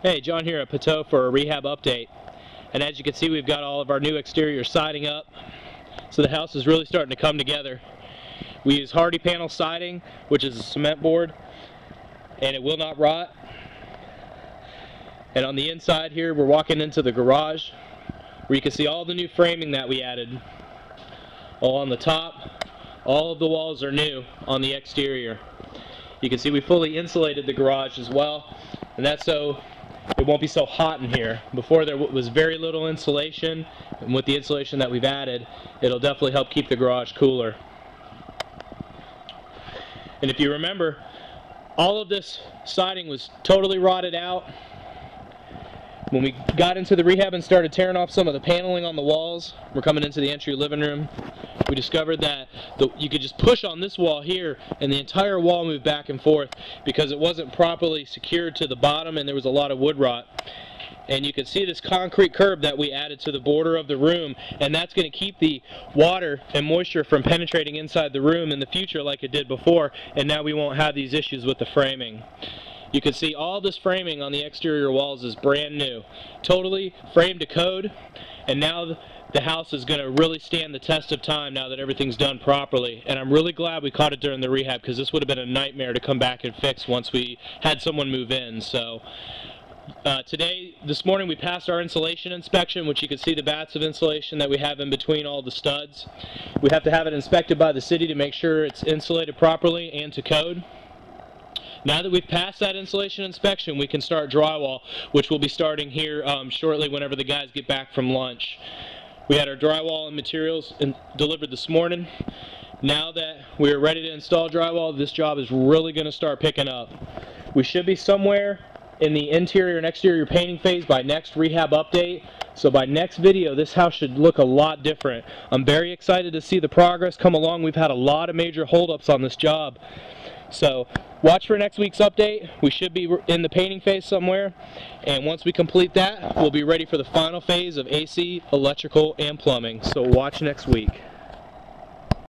Hey, John here at Patou for a rehab update. And as you can see, we've got all of our new exterior siding up. So the house is really starting to come together. We use hardy panel siding, which is a cement board, and it will not rot. And on the inside here, we're walking into the garage, where you can see all the new framing that we added. All on the top, all of the walls are new on the exterior. You can see we fully insulated the garage as well, and that's so it won't be so hot in here. Before there was very little insulation, and with the insulation that we've added, it'll definitely help keep the garage cooler. And if you remember, all of this siding was totally rotted out. When we got into the rehab and started tearing off some of the paneling on the walls, we're coming into the entry living room, we discovered that you could just push on this wall here and the entire wall moved back and forth because it wasn't properly secured to the bottom and there was a lot of wood rot. And you can see this concrete curb that we added to the border of the room, and that's going to keep the water and moisture from penetrating inside the room in the future like it did before, and now we won't have these issues with the framing. You can see all this framing on the exterior walls is brand new, totally framed to code, and now the house is going to really stand the test of time now that everything's done properly. And I'm really glad we caught it during the rehab, because this would have been a nightmare to come back and fix once we had someone move in. So this morning we passed our insulation inspection, which you can see the bats of insulation that we have in between all the studs. We have to have it inspected by the city to make sure it's insulated properly and to code. Now that we've passed that insulation inspection, we can start drywall, which we'll be starting here shortly whenever the guys get back from lunch. We had our drywall and materials delivered this morning. Now that we're ready to install drywall, this job is really going to start picking up. We should be somewhere in the interior and exterior painting phase by next rehab update. So by next video, this house should look a lot different. I'm very excited to see the progress come along. We've had a lot of major holdups on this job. So watch for next week's update. We should be in the painting phase somewhere, and once we complete that, we'll be ready for the final phase of AC, electrical, and plumbing. So watch next week.